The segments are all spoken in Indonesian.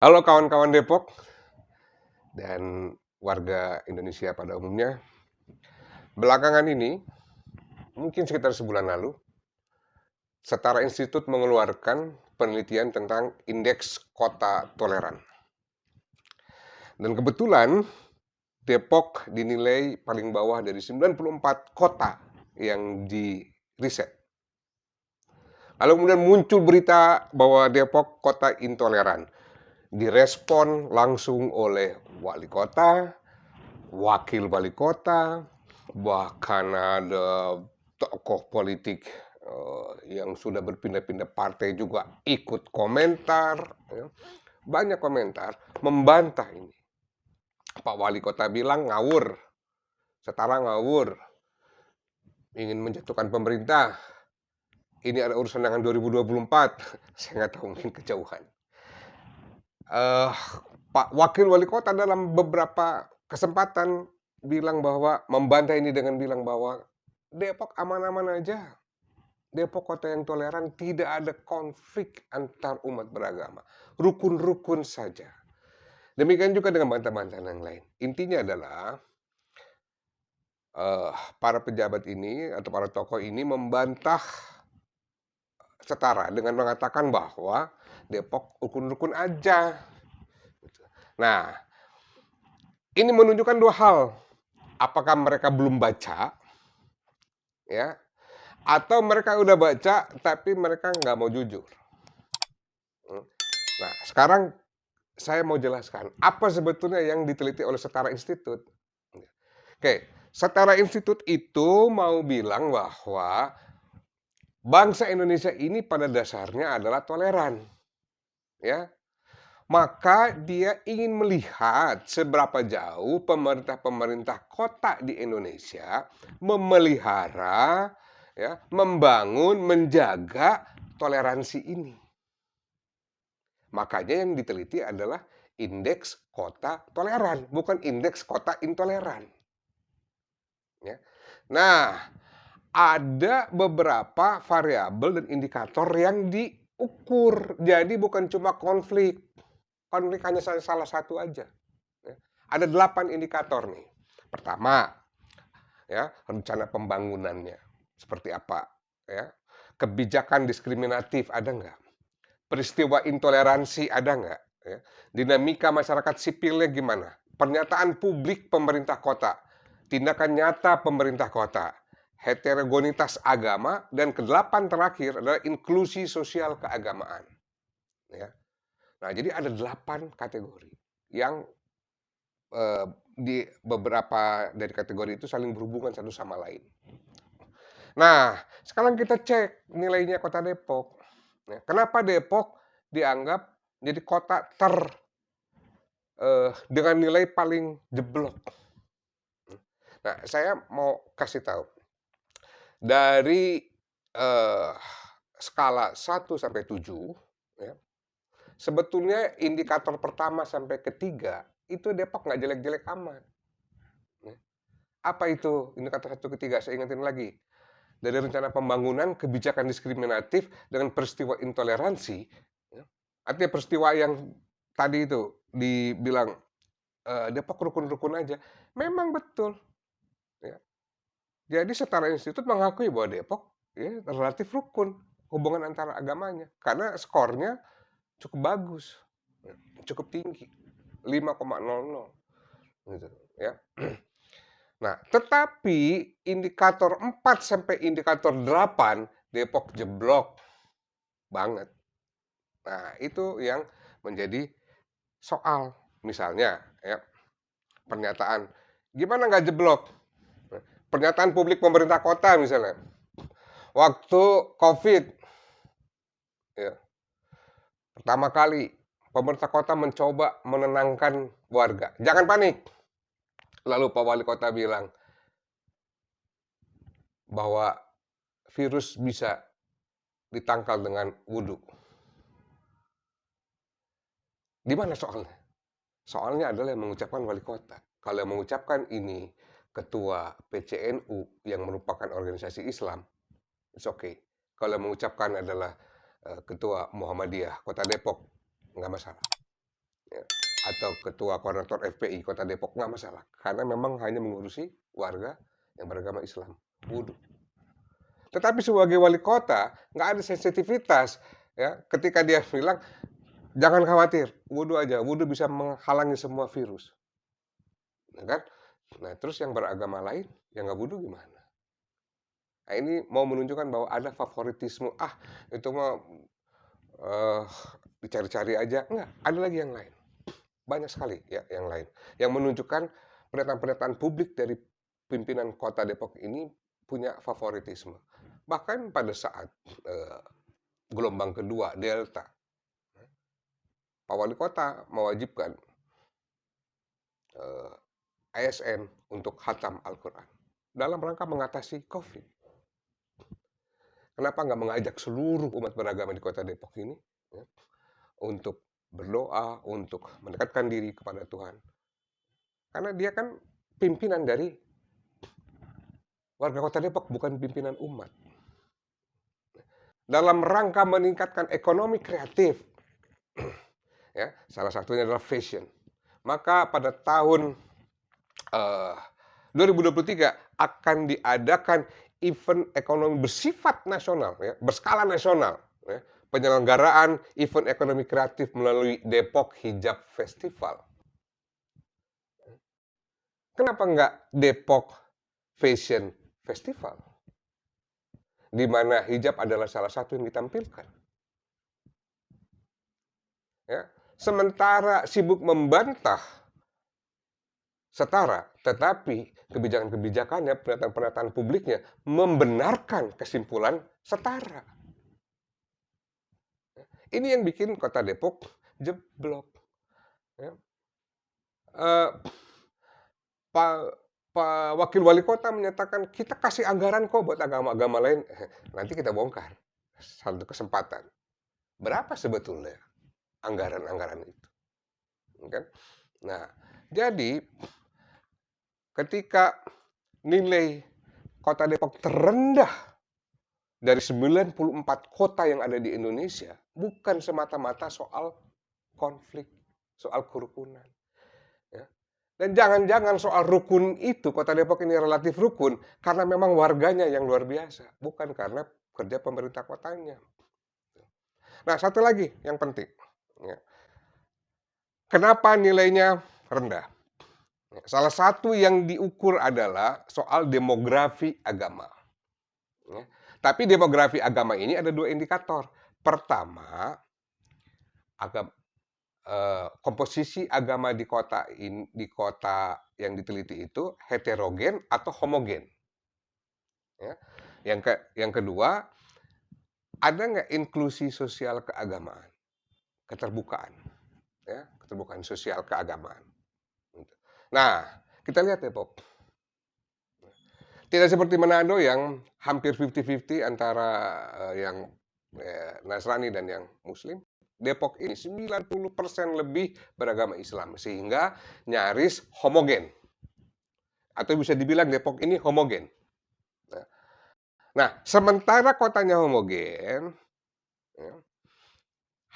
Halo kawan-kawan Depok dan warga Indonesia pada umumnya. Belakangan ini, mungkin sekitar sebulan lalu, Setara Institut mengeluarkan penelitian tentang indeks kota toleran. Dan kebetulan Depok dinilai paling bawah dari 94 kota yang diriset. Lalu kemudian muncul berita bahwa Depok kota intoleran. Direspon langsung oleh wali kota, wakil wali kota, bahkan ada tokoh politik yang sudah berpindah-pindah partai juga ikut komentar, ya. Banyak komentar membantah ini. Pak Wali Kota bilang ngawur, Setara ngawur, ingin menjatuhkan pemerintah. Ini ada urusan dengan 2024, saya nggak tahu, mungkin kejauhan. Pak Wakil Wali Kota dalam beberapa kesempatan bilang bahwa membantah ini dengan bilang bahwa Depok aman-aman aja. Depok kota yang toleran, tidak ada konflik antar umat beragama. Rukun-rukun saja. Demikian juga dengan bantah-bantahan yang lain. Intinya adalah para pejabat ini atau para tokoh ini membantah Setara dengan mengatakan bahwa Depok rukun-rukun aja. Nah, ini menunjukkan dua hal. Apakah mereka belum baca, ya, atau mereka udah baca tapi mereka nggak mau jujur. Nah, sekarang saya mau jelaskan apa sebetulnya yang diteliti oleh Setara Institut. Oke, Setara Institut itu mau bilang bahwa bangsa Indonesia ini pada dasarnya adalah toleran, ya. Maka dia ingin melihat seberapa jauh pemerintah-pemerintah kota di Indonesia memelihara, ya, membangun, menjaga toleransi ini. Makanya yang diteliti adalah indeks kota toleran, bukan indeks kota intoleran. Ya. Nah, ada beberapa variabel dan indikator yang diukur. Jadi bukan cuma konflik. Konflik hanya salah satu aja. Ya. Ada 8 indikator nih. Pertama, ya, rencana pembangunannya seperti apa, ya. Kebijakan diskriminatif ada nggak? Peristiwa intoleransi ada nggak? Ya. Dinamika masyarakat sipilnya gimana? Pernyataan publik pemerintah kota, tindakan nyata pemerintah kota, heterogenitas agama, dan ke-8 terakhir adalah inklusi sosial keagamaan. Ya. Nah, jadi ada 8 kategori yang di beberapa dari kategori itu saling berhubungan satu sama lain. Nah, sekarang kita cek nilainya kota Depok. Ya, kenapa Depok dianggap jadi kota dengan nilai paling jeblok? Nah, saya mau kasih tahu. Dari skala 1 sampai 7, ya, sebetulnya indikator pertama sampai ketiga itu Depok nggak jelek-jelek amat. Ya. Apa itu indikator 1 ke 3? Saya ingetin lagi. Dari rencana pembangunan, kebijakan diskriminatif, dengan peristiwa intoleransi, ya. Artinya peristiwa yang tadi itu dibilang Depok rukun-rukun aja, memang betul. Ya. Jadi Setara Institut mengakui bahwa Depok, ya, relatif rukun hubungan antara agamanya karena skornya cukup bagus, ya, cukup tinggi, 5,00 gitu, ya. Nah, tetapi indikator 4 sampai indikator 8 Depok jeblok banget. Nah, itu yang menjadi soal. Misalnya, ya, pernyataan, gimana nggak jeblok? Pernyataan publik pemerintah kota misalnya, waktu COVID, ya, pertama kali pemerintah kota mencoba menenangkan warga, jangan panik. Lalu Pak Wali Kota bilang bahwa virus bisa ditangkal dengan wudhu. Di mana soalnya? Soalnya adalah yang mengucapkan wali kota. Kalau yang mengucapkan ini ketua PCNU yang merupakan organisasi Islam, it's okay. Kalau yang mengucapkan adalah ketua Muhammadiyah Kota Depok, nggak masalah. ya, atau ketua koordinator FPI Kota Depok, nggak masalah. Karena memang hanya mengurusi warga yang beragama Islam. Wudhu. Tetapi sebagai wali kota, nggak ada sensitivitas. Ya, ketika dia bilang, jangan khawatir, wudhu aja. Wudhu bisa menghalangi semua virus. Ya kan? Nah, terus yang beragama lain, yang nggak wudhu gimana? Nah, ini mau menunjukkan bahwa ada favoritisme. Ah, itu mah dicari-cari aja. Enggak, ada lagi yang lain. Banyak sekali ya yang lain. Yang menunjukkan pernyataan-pernyataan publik dari pimpinan kota Depok ini punya favoritisme. Bahkan pada saat gelombang kedua, Delta, Pak Wali Kota mewajibkan ASN untuk khatam Al-Quran dalam rangka mengatasi COVID. Kenapa nggak mengajak seluruh umat beragama di kota Depok ini ya, untuk berdoa, untuk mendekatkan diri kepada Tuhan? Karena dia kan pimpinan dari warga kota Depok, bukan pimpinan umat. Dalam rangka meningkatkan ekonomi kreatif, ya, salah satunya adalah fashion. Maka pada tahun 2023 akan diadakan event ekonomi bersifat nasional, ya, berskala nasional, ya, penyelenggaraan event ekonomi kreatif melalui Depok Hijab Festival. Kenapa nggak Depok Fashion Festival? Di mana hijab adalah salah satu yang ditampilkan. Ya, sementara sibuk membantah setara, tetapi kebijakan-kebijakannya, pernyataan-pernyataan publiknya membenarkan kesimpulan setara. Ini yang bikin kota Depok jeblok. Ya. Pak Wakil Wali Kota menyatakan, kita kasih anggaran kok buat agama-agama lain. Nanti kita bongkar satu kesempatan. Berapa sebetulnya anggaran-anggaran itu? Kan? Nah, jadi ketika nilai kota Depok terendah dari 94 kota yang ada di Indonesia, bukan semata-mata soal konflik, soal kerukunan. Ya. Dan jangan-jangan soal rukun itu, kota Depok ini relatif rukun, karena memang warganya yang luar biasa, bukan karena kerja pemerintah kotanya. Nah, satu lagi yang penting. Ya. Kenapa nilainya rendah? Salah satu yang diukur adalah soal demografi agama. Ya. Tapi demografi agama ini ada dua indikator. Pertama, komposisi agama di kota yang diteliti itu heterogen atau homogen. Ya. Yang kedua, ada nggak inklusi sosial keagamaan, keterbukaan, ya, keterbukaan sosial keagamaan. Nah, kita lihat Depok. Tidak seperti Manado yang hampir 50-50 antara yang Nasrani dan yang Muslim. Depok ini 90% lebih beragama Islam, sehingga nyaris homogen. Atau bisa dibilang Depok ini homogen. Nah, sementara kotanya homogen, ya,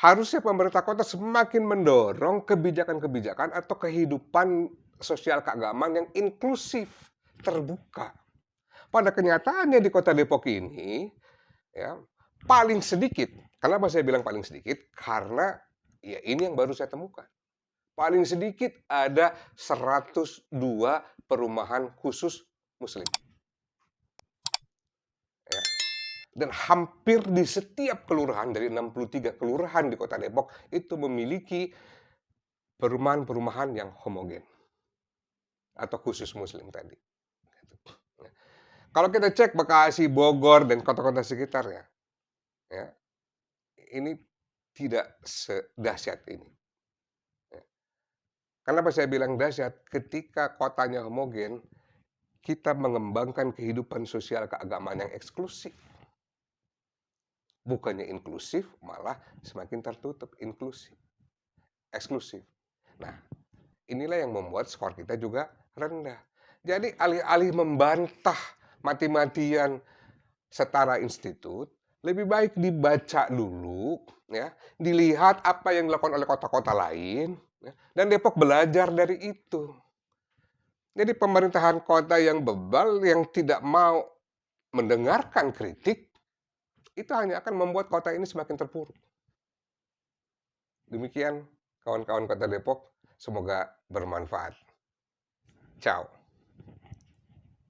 harusnya pemerintah kota semakin mendorong kebijakan-kebijakan atau kehidupan sosial keagamaan yang inklusif, terbuka. Pada kenyataannya di kota Depok ini, ya, paling sedikit. Kenapa saya bilang paling sedikit? Karena ya ini yang baru saya temukan. Paling sedikit ada 102 perumahan khusus Muslim. Ya. Dan hampir di setiap kelurahan, dari 63 kelurahan di kota Depok, itu memiliki perumahan-perumahan yang homogen. Atau khusus Muslim tadi. Kalau kita cek Bekasi, Bogor, dan kota-kota sekitarnya, ya, ini tidak sedahsyat ini. Ya. Kenapa saya bilang dahsyat? Ketika kotanya homogen, kita mengembangkan kehidupan sosial keagamaan yang eksklusif. Bukannya inklusif, malah semakin tertutup, inklusif, eksklusif. Nah, inilah yang membuat skor kita juga rendah. Jadi alih-alih membantah mati-matian setara institut, lebih baik dibaca dulu, ya, dilihat apa yang dilakukan oleh kota-kota lain, ya, dan Depok belajar dari itu. Jadi pemerintahan kota yang bebal, yang tidak mau mendengarkan kritik, itu hanya akan membuat kota ini semakin terpuruk. Demikian kawan-kawan Kota Depok, semoga bermanfaat. Ciao.